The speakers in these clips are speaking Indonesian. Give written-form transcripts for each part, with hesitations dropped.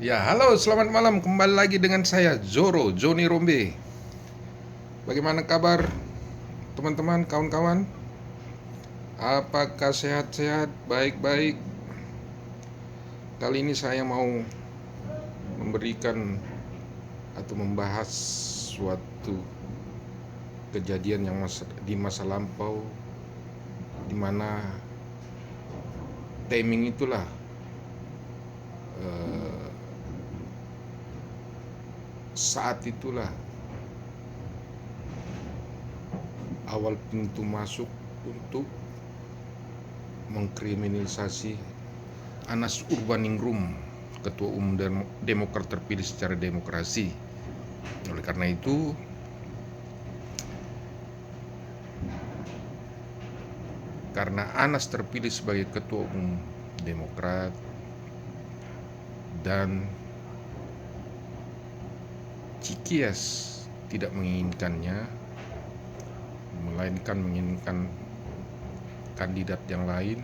Ya, halo, selamat malam. Kembali lagi dengan saya, Joni Rombe. Bagaimana kabar teman-teman, kawan-kawan? Apakah sehat-sehat, baik-baik? Kali ini saya mau memberikan atau membahas suatu kejadian yang di masa lampau, di mana timing itulah eh, saat itulah awal pintu masuk untuk mengkriminalisasi Anas Urbaningrum, Ketua Umum Demokrat terpilih secara demokrasi. Oleh karena itu, karena Anas terpilih sebagai Ketua Umum Demokrat dan Cikias tidak menginginkannya, melainkan menginginkan kandidat yang lain,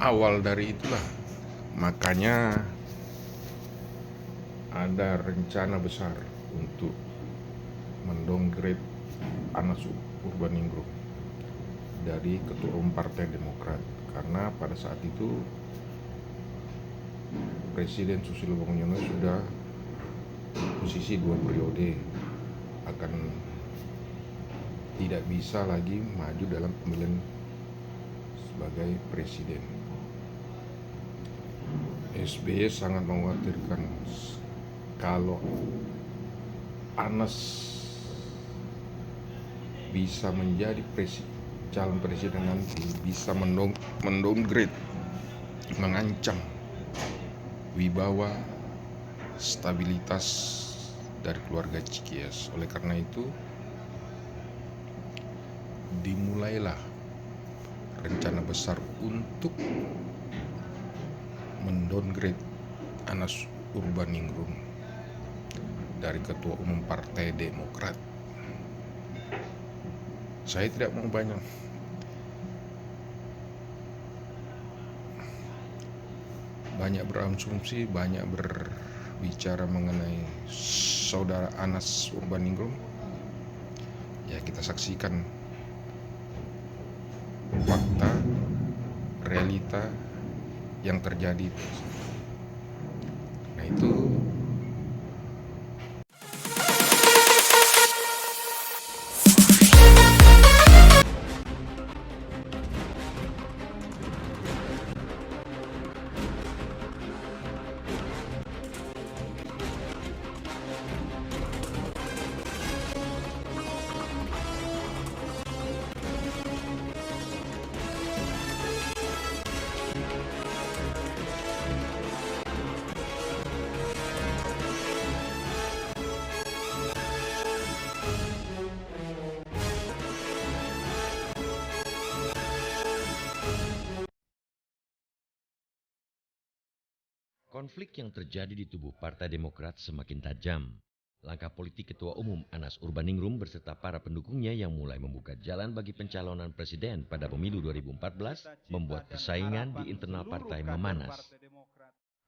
awal dari itulah makanya ada rencana besar untuk mendowngrade Anas Urbaningrum dari Ketua Umum Partai Demokrat, karena pada saat itu Presiden Susilo Bambang Yudhoyono sudah posisi 2 periode, akan tidak bisa lagi maju dalam pemilihan sebagai presiden. SBY sangat mengkhawatirkan kalau Anas bisa menjadi calon presiden nanti, bisa mendowngrade, mengancam wibawa, stabilitas dari keluarga Cikias. Oleh karena itu, dimulailah rencana besar untuk mendowngrade Anas Urbaningrum dari Ketua Umum Partai Demokrat. Saya tidak mau banyak berasumsi, banyak berbicara mengenai saudara Anas Urbaningrum. Ya, kita saksikan fakta, realita yang terjadi. Nah, itu Konflik yang terjadi di tubuh Partai Demokrat semakin tajam. Langkah politik Ketua Umum Anas Urbaningrum beserta para pendukungnya yang mulai membuka jalan bagi pencalonan presiden pada pemilu 2014 membuat persaingan di internal partai memanas.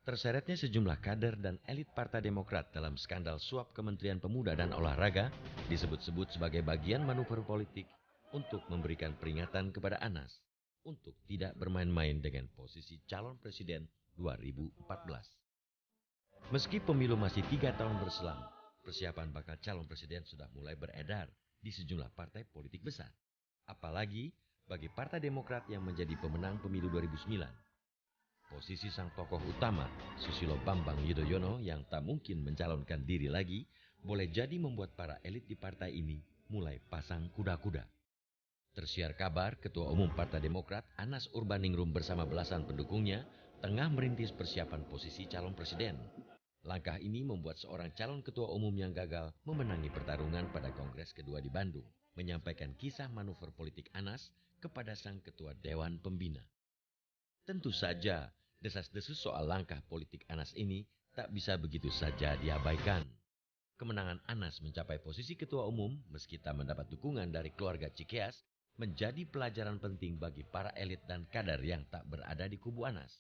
Terseretnya sejumlah kader dan elit Partai Demokrat dalam skandal suap Kementerian Pemuda dan Olahraga disebut-sebut sebagai bagian manuver politik untuk memberikan peringatan kepada Anas untuk tidak bermain-main dengan posisi calon presiden 2014. Meski pemilu masih 3 tahun berselang, persiapan bakal calon presiden sudah mulai beredar di sejumlah partai politik besar. Apalagi bagi Partai Demokrat yang menjadi pemenang pemilu 2009. Posisi sang tokoh utama, Susilo Bambang Yudhoyono yang tak mungkin mencalonkan diri lagi, boleh jadi membuat para elit di partai ini mulai pasang kuda-kuda. Tersiar kabar Ketua Umum Partai Demokrat Anas Urbaningrum bersama belasan pendukungnya tengah merintis persiapan posisi calon presiden. Langkah ini membuat seorang calon ketua umum yang gagal memenangi pertarungan pada Kongres kedua di Bandung, menyampaikan kisah manuver politik Anas kepada sang ketua Dewan Pembina. Tentu saja, desas-desus soal langkah politik Anas ini tak bisa begitu saja diabaikan. Kemenangan Anas mencapai posisi ketua umum meski tak mendapat dukungan dari keluarga Cikeas menjadi pelajaran penting bagi para elit dan kader yang tak berada di kubu Anas.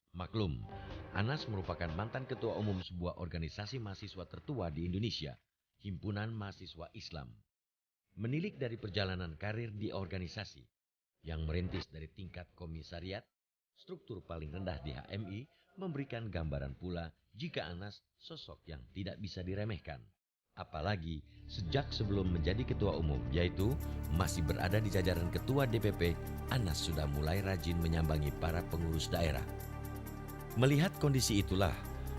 Maklum, Anas merupakan mantan ketua umum sebuah organisasi mahasiswa tertua di Indonesia, Himpunan Mahasiswa Islam. Menilik dari perjalanan karir di organisasi yang merintis dari tingkat komisariat, struktur paling rendah di HMI memberikan gambaran pula jika Anas sosok yang tidak bisa diremehkan. Apalagi sejak sebelum menjadi ketua umum, yaitu masih berada di jajaran ketua DPP, Anas sudah mulai rajin menyambangi para pengurus daerah. Melihat kondisi itulah,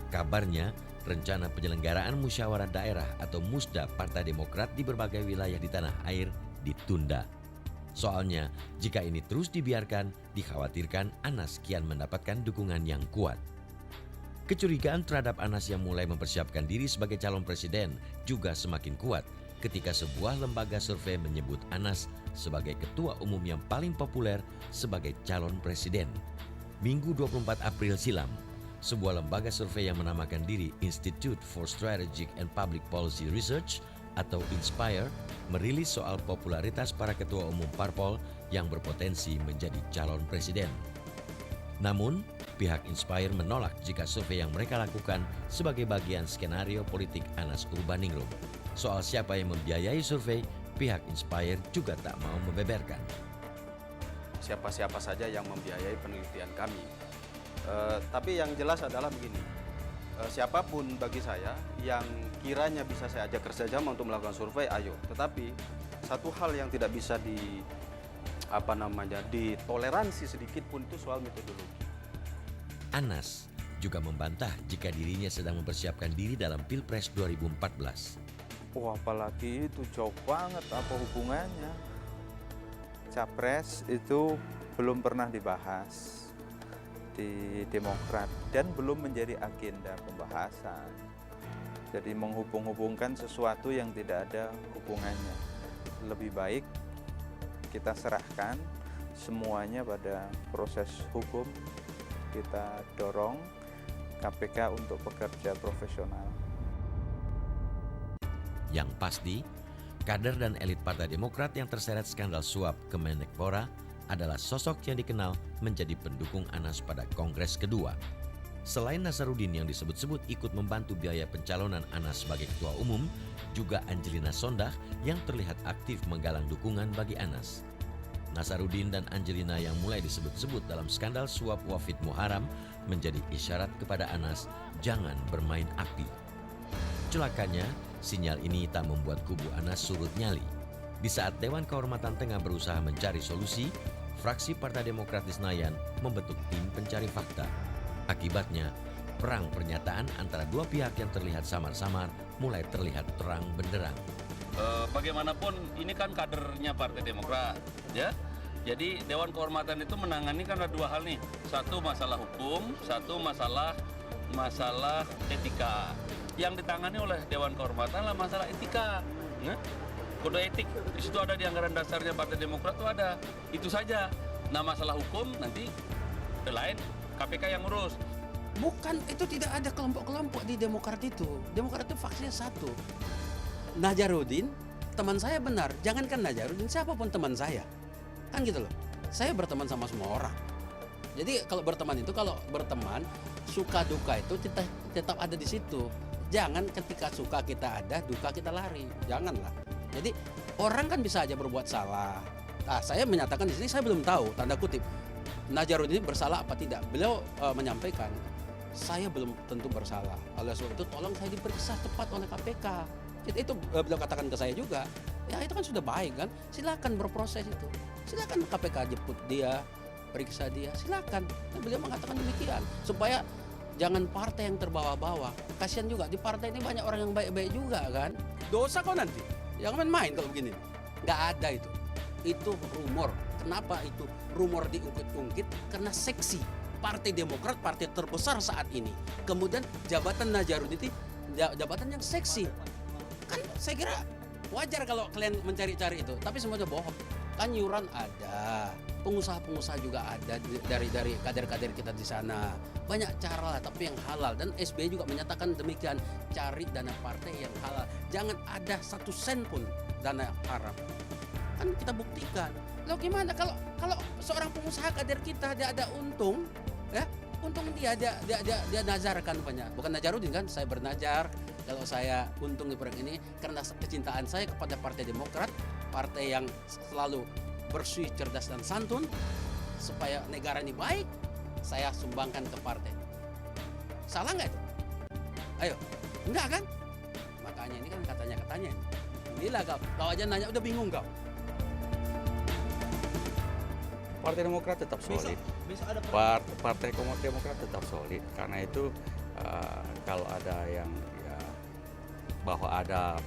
kabarnya rencana penyelenggaraan musyawarah daerah atau musda Partai Demokrat di berbagai wilayah di tanah air ditunda. Soalnya, jika ini terus dibiarkan, dikhawatirkan Anas kian mendapatkan dukungan yang kuat. Kecurigaan terhadap Anas yang mulai mempersiapkan diri sebagai calon presiden juga semakin kuat ketika sebuah lembaga survei menyebut Anas sebagai ketua umum yang paling populer sebagai calon presiden. Minggu 24 April silam, sebuah lembaga survei yang menamakan diri Institute for Strategic and Public Policy Research atau INSPIRE merilis soal popularitas para ketua umum parpol yang berpotensi menjadi calon presiden. Namun, pihak INSPIRE menolak jika survei yang mereka lakukan sebagai bagian skenario politik Anas Urbaningrum. Soal siapa yang membiayai survei, pihak INSPIRE juga tak mau membeberkan. Siapa-siapa saja yang membiayai penelitian kami. Tapi yang jelas adalah begini, siapapun bagi saya yang kiranya bisa saya ajak kerjasama untuk melakukan survei, ayo. Tetapi satu hal yang tidak bisa ditoleransi sedikit pun itu soal metodologi. Anas juga membantah jika dirinya sedang mempersiapkan diri dalam Pilpres 2014. Wah, apalagi itu jauh banget apa hubungannya. Capres itu belum pernah dibahas di Demokrat dan belum menjadi agenda pembahasan. Jadi menghubung-hubungkan sesuatu yang tidak ada hubungannya. Lebih baik kita serahkan semuanya pada proses hukum. Kita dorong KPK untuk bekerja profesional. Yang pasti, kader dan elit Partai Demokrat yang terseret skandal suap Kemenpora adalah sosok yang dikenal menjadi pendukung Anas pada Kongres kedua. Selain Nasaruddin yang disebut-sebut ikut membantu biaya pencalonan Anas sebagai ketua umum, juga Angelina Sondah yang terlihat aktif menggalang dukungan bagi Anas. Nasaruddin dan Angelina yang mulai disebut-sebut dalam skandal suap Wafid Muharam menjadi isyarat kepada Anas jangan bermain api. Celakanya, sinyal ini tak membuat kubu Anas surut nyali. Di saat Dewan Kehormatan tengah berusaha mencari solusi, fraksi Partai Demokrat di Senayan membentuk tim pencari fakta. Akibatnya, perang pernyataan antara dua pihak yang terlihat samar-samar mulai terlihat terang benderang. Bagaimanapun ini kan kadernya Partai Demokrat, ya. Jadi Dewan Kehormatan itu menangani kan ada dua hal nih. Satu masalah hukum, satu masalah etika. Yang ditangani oleh Dewan Kehormatan adalah masalah etika. Nah, kode etik di situ ada di anggaran dasarnya Partai Demokrat itu ada. Itu saja. Nah, masalah hukum nanti lain KPK yang urus. Bukan, itu tidak ada kelompok-kelompok di Demokrat itu. Demokrat itu faksinya satu. Najaruddin, teman saya benar. Jangankan Najaruddin, siapapun teman saya. Kan gitu loh. Saya berteman sama semua orang. Jadi kalau berteman, suka duka itu tetap ada di situ. Jangan ketika suka kita ada, duka kita lari. Janganlah. Jadi orang kan bisa aja berbuat salah. Nah, saya menyatakan di sini saya belum tahu, tanda kutip, Najaruddin bersalah apa tidak. Beliau menyampaikan, saya belum tentu bersalah. Oleh sebab itu tolong saya diperiksa tepat oleh KPK. Itu beliau katakan ke saya juga. Ya itu kan sudah baik kan. Silakan berproses itu. Silakan KPK jemput dia, periksa dia. Silakan. Nah, beliau mengatakan demikian supaya jangan partai yang terbawa-bawa. Kasihan juga di partai ini banyak orang yang baik-baik juga kan. Dosa kok nanti. Jangan main-main kalau begini. Nggak ada itu. Itu rumor. Kenapa itu rumor diungkit-ungkit? Karena seksi. Partai Demokrat, partai terbesar saat ini. Kemudian jabatan Najaruddin itu jabatan yang seksi. Kan saya kira wajar kalau kalian mencari-cari itu. Tapi semuanya bohong. Kan iuran ada. Pengusaha-pengusaha juga ada dari kader-kader kita di sana. Banyak cara lah, tapi yang halal. Dan SBY juga menyatakan demikian. Cari dana partai yang halal. Jangan ada 1 sen pun dana haram. Kan kita buktikan. Loh gimana kalau seorang pengusaha kader kita dia ada untung, ya untung dia nazarkan rupanya. Bukan Nazarudin kan, saya bernazar kalau saya untung di proyek ini karena kecintaan saya kepada Partai Demokrat, partai yang selalu bersih, cerdas dan santun, supaya negara ini baik, saya sumbangkan ke partai. Salah nggak itu? Ayo, enggak kan? Makanya ini kan katanya. Inilah kau aja nanya udah bingung kau. Partai Demokrat tetap solid. Partai Demokrat tetap solid karena itu kalau ada yang bahwa ada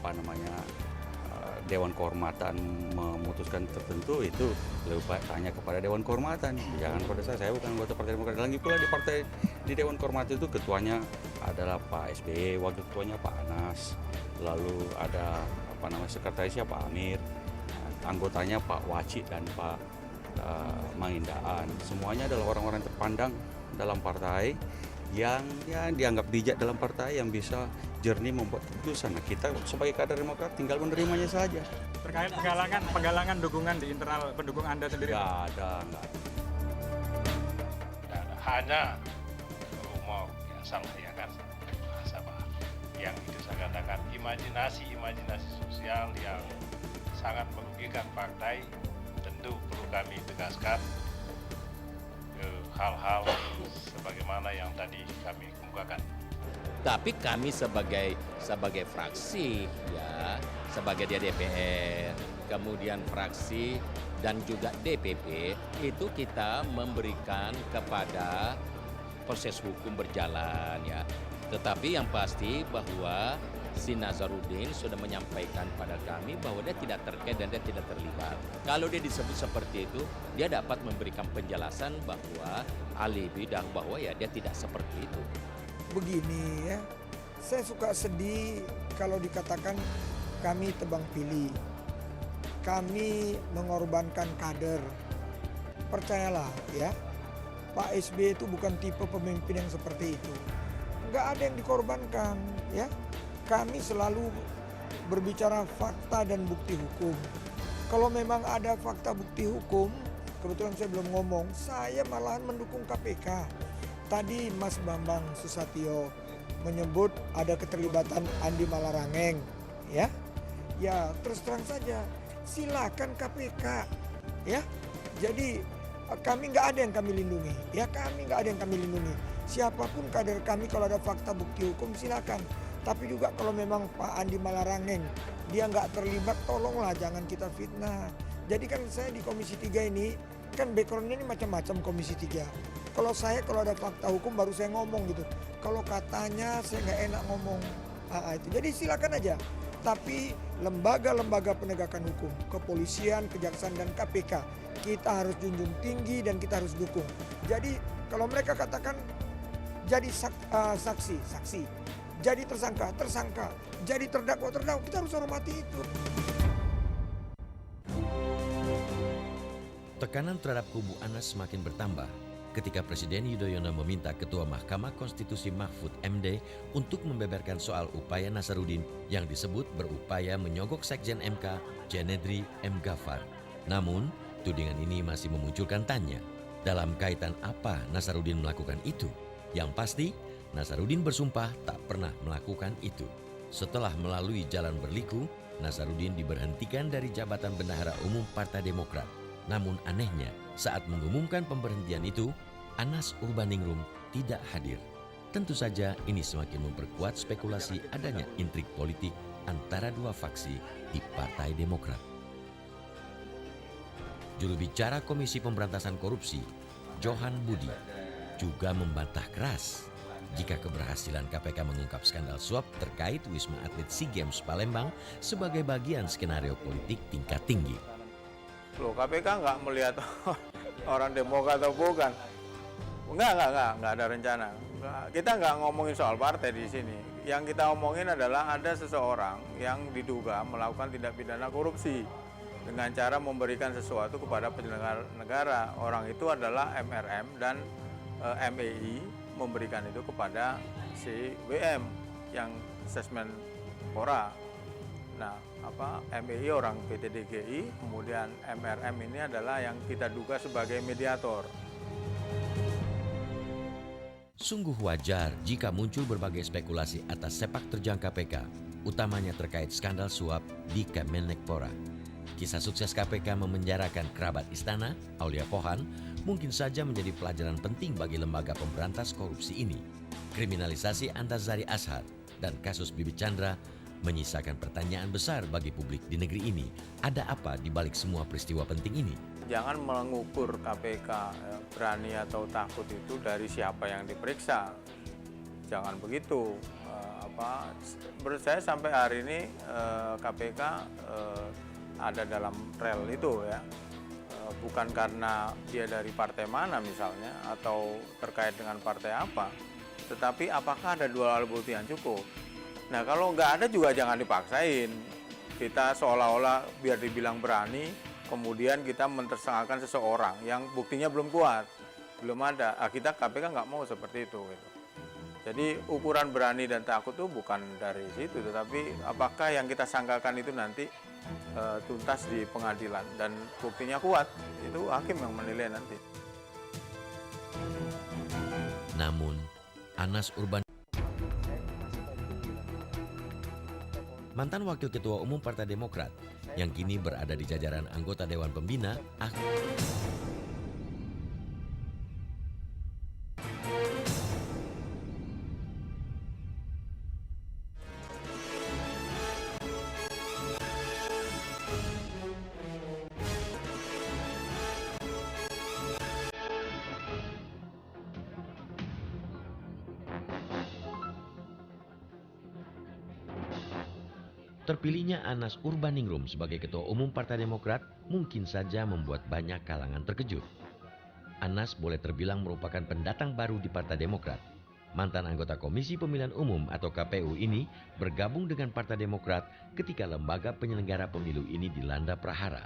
Dewan Kehormatan memutuskan tertentu, itu lebih baik tanya kepada Dewan Kehormatan, jangan pada saya bukan anggota Partai Demokrat. Lagi pula di Dewan Kehormatan itu ketuanya adalah Pak SBY, wakil ketuanya Pak Anas, lalu ada sekretarisnya Pak Amir, anggotanya Pak Wacik dan Pak Mangindaan. Semuanya adalah orang-orang terpandang dalam partai yang dianggap bijak dalam partai, yang bisa jernih membuat keputusan. Nah, kita sebagai kader Demokrat tinggal menerimanya saja. Terkait penggalangan dukungan di internal pendukung Anda sendiri? Nggak ada. Hanya rumor yang salah ya kan, yang itu saya katakan imajinasi sosial yang sangat merugikan partai. Tentu perlu kami tegaskan hal-hal sebagaimana yang tadi kami kemukakan. Tapi kami sebagai fraksi ya, sebagai dia DPR, kemudian fraksi dan juga DPP, itu kita memberikan kepada proses hukum berjalan ya. Tetapi yang pasti bahwa si Nazarudin sudah menyampaikan pada kami bahwa dia tidak terkait dan dia tidak terlibat. Kalau dia disebut seperti itu, dia dapat memberikan penjelasan bahwa alibi dan bahwa ya dia tidak seperti itu. Begini ya, saya suka sedih kalau dikatakan kami tebang pilih, kami mengorbankan kader. Percayalah ya, Pak SBY itu bukan tipe pemimpin yang seperti itu. Nggak ada yang dikorbankan ya. Kami selalu berbicara fakta dan bukti hukum. Kalau memang ada fakta bukti hukum, kebetulan saya belum ngomong, saya malahan mendukung KPK. Tadi Mas Bambang Susatyo menyebut ada keterlibatan Andi Malarangeng, ya. Ya, terus terang saja, silakan KPK, ya. Jadi kami nggak ada yang kami lindungi, ya, kami nggak ada yang kami lindungi. Siapapun kader kami kalau ada fakta bukti hukum silakan. Tapi juga kalau memang Pak Andi Malarangeng dia nggak terlibat, tolonglah jangan kita fitnah. Jadi kan saya di Komisi 3 ini, kan backgroundnya ini macam-macam Komisi 3. Kalau ada fakta hukum baru saya ngomong gitu. Kalau katanya saya nggak enak ngomong. Itu. Jadi silakan aja. Tapi lembaga-lembaga penegakan hukum, kepolisian, kejaksaan dan KPK, kita harus junjung tinggi dan kita harus dukung. Jadi kalau mereka katakan jadi saksi. Jadi tersangka, jadi terdakwa, kita harus hormati itu. Tekanan terhadap kubu Anas semakin bertambah ketika Presiden Yudhoyono meminta Ketua Mahkamah Konstitusi Mahfud MD untuk membeberkan soal upaya Nazarudin yang disebut berupaya menyogok Sekjen MK Janedri M. Ghaffar. Namun, tudingan ini masih memunculkan tanya, dalam kaitan apa Nazarudin melakukan itu? Yang pasti, Nazarudin bersumpah tak pernah melakukan itu. Setelah melalui jalan berliku, Nazarudin diberhentikan dari jabatan Bendahara Umum Partai Demokrat. Namun anehnya, saat mengumumkan pemberhentian itu, Anas Urbaningrum tidak hadir. Tentu saja ini semakin memperkuat spekulasi adanya intrik politik antara dua faksi di Partai Demokrat. Juru bicara Komisi Pemberantasan Korupsi, Johan Budi, juga membantah keras jika keberhasilan KPK mengungkap skandal suap terkait Wisma Atlet SEA Games Palembang sebagai bagian skenario politik tingkat tinggi. Loh, KPK nggak melihat orang Demokrat atau bukan? Nggak ada rencana. Kita nggak ngomongin soal partai di sini. Yang kita omongin adalah ada seseorang yang diduga melakukan tindak pidana korupsi dengan cara memberikan sesuatu kepada penyelenggara negara. Orang itu adalah MRM dan MEI memberikan itu kepada si WM yang assessment Pora. Nah, MEI orang PT DGI, kemudian MRM ini adalah yang kita duga sebagai mediator. Sungguh wajar jika muncul berbagai spekulasi atas sepak terjang KPK, utamanya terkait skandal suap di Kemenekpora. Kisah sukses KPK memenjarakan kerabat istana, Aulia Pohan, mungkin saja menjadi pelajaran penting bagi lembaga pemberantas korupsi ini. Kriminalisasi Antasari Ashar dan kasus Bibit Chandra menyisakan pertanyaan besar bagi publik di negeri ini. Ada apa di balik semua peristiwa penting ini? Jangan mengukur KPK berani atau takut itu dari siapa yang diperiksa. Jangan begitu. Menurut saya sampai hari ini KPK ada dalam rel itu ya. Bukan karena dia dari partai mana misalnya atau terkait dengan partai apa. Tetapi apakah ada dua alat bukti yang cukup? Nah kalau nggak ada juga jangan dipaksain. Kita seolah-olah biar dibilang berani, kemudian kita mentersangkakan seseorang yang buktinya belum kuat, belum ada. Kita KPK nggak mau seperti itu. Gitu. Jadi ukuran berani dan takut itu bukan dari situ, tetapi apakah yang kita sangkakan itu nanti tuntas di pengadilan dan buktinya kuat, itu hakim yang menilai nanti. Namun, Anas Urban, mantan Wakil Ketua Umum Partai Demokrat, yang kini berada di jajaran anggota Dewan Pembina, terpilihnya Anas Urbaningrum sebagai Ketua Umum Partai Demokrat mungkin saja membuat banyak kalangan terkejut. Anas boleh terbilang merupakan pendatang baru di Partai Demokrat. Mantan anggota Komisi Pemilihan Umum atau KPU ini bergabung dengan Partai Demokrat ketika lembaga penyelenggara pemilu ini dilanda prahara.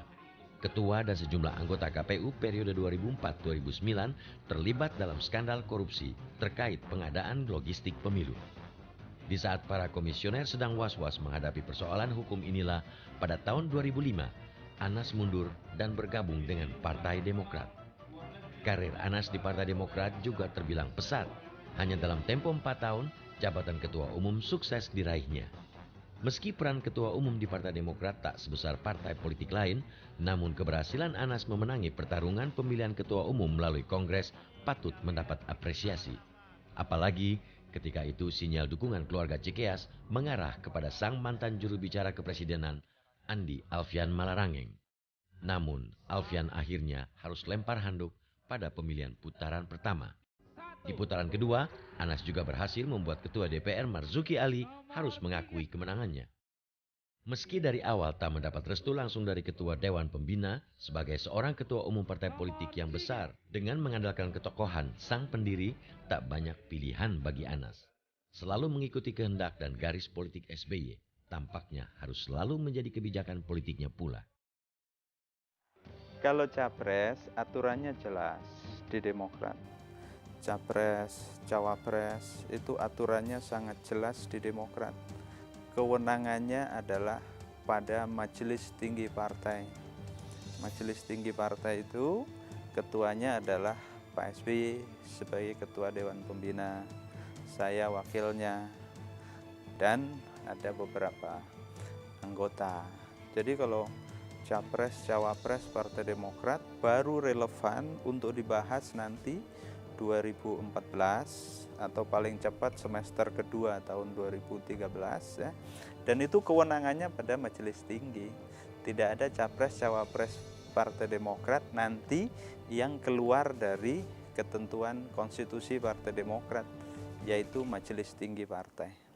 Ketua dan sejumlah anggota KPU periode 2004-2009 terlibat dalam skandal korupsi terkait pengadaan logistik pemilu. Di saat para komisioner sedang was-was menghadapi persoalan hukum inilah, pada tahun 2005, Anas mundur dan bergabung dengan Partai Demokrat. Karir Anas di Partai Demokrat juga terbilang pesat. Hanya dalam tempo 4 tahun, jabatan Ketua Umum sukses diraihnya. Meski peran Ketua Umum di Partai Demokrat tak sebesar partai politik lain, namun keberhasilan Anas memenangi pertarungan pemilihan Ketua Umum melalui Kongres patut mendapat apresiasi. Apalagi ketika itu sinyal dukungan keluarga Cikeas mengarah kepada sang mantan juru bicara kepresidenan, Andi Alfian Malarangeng. Namun, Alfian akhirnya harus lempar handuk pada pemilihan putaran pertama. Di putaran kedua, Anas juga berhasil membuat Ketua DPR Marzuki Ali harus mengakui kemenangannya. Meski dari awal tak mendapat restu langsung dari Ketua Dewan Pembina, sebagai seorang Ketua Umum Partai Politik yang besar, dengan mengandalkan ketokohan sang pendiri, tak banyak pilihan bagi Anas. Selalu mengikuti kehendak dan garis politik SBY, tampaknya harus selalu menjadi kebijakan politiknya pula. Kalau capres, aturannya jelas di Demokrat. Capres, cawapres, itu aturannya sangat jelas di Demokrat. Kewenangannya adalah pada Majelis Tinggi Partai. Majelis Tinggi Partai itu ketuanya adalah Pak SBY sebagai Ketua Dewan Pembina, saya wakilnya, dan ada beberapa anggota. Jadi kalau Capres, Cawapres Partai Demokrat baru relevan untuk dibahas nanti 2014 atau paling cepat semester kedua tahun 2013 ya. Dan itu kewenangannya pada Majelis Tinggi. Tidak ada Capres Cawapres Partai Demokrat nanti yang keluar dari ketentuan konstitusi Partai Demokrat, yaitu Majelis Tinggi Partai.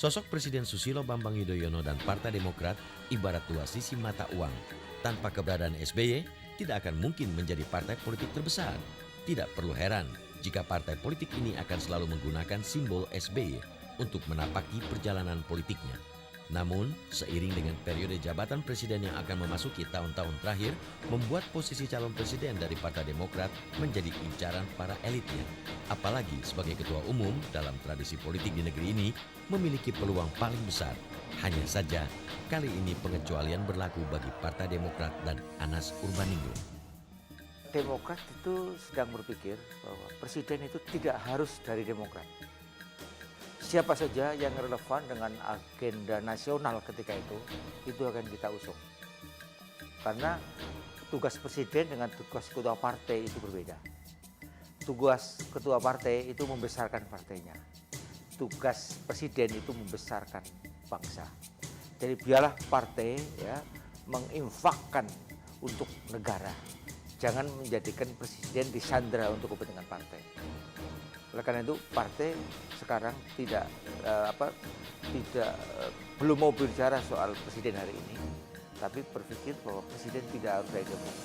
Sosok Presiden Susilo Bambang Yudhoyono dan Partai Demokrat ibarat dua sisi mata uang. Tanpa keberadaan SBY, tidak akan mungkin menjadi partai politik terbesar. Tidak perlu heran jika partai politik ini akan selalu menggunakan simbol SBY untuk menapaki perjalanan politiknya. Namun, seiring dengan periode jabatan presiden yang akan memasuki tahun-tahun terakhir, membuat posisi calon presiden dari Partai Demokrat menjadi incaran para elitnya. Apalagi sebagai ketua umum dalam tradisi politik di negeri ini memiliki peluang paling besar. Hanya saja, kali ini pengecualian berlaku bagi Partai Demokrat dan Anas Urbaningrum. Demokrat itu sedang berpikir bahwa presiden itu tidak harus dari Demokrat. Siapa saja yang relevan dengan agenda nasional ketika itu akan kita usung. Karena tugas presiden dengan tugas ketua partai itu berbeda. Tugas ketua partai itu membesarkan partainya. Tugas presiden itu membesarkan bangsa. Jadi biarlah partai ya menginfakkan untuk negara. Jangan menjadikan presiden disandra untuk kepentingan partai. Oleh karena itu partai sekarang belum mau bicara soal presiden hari ini, tapi berpikir bahwa presiden tidak harus dari Demokrat.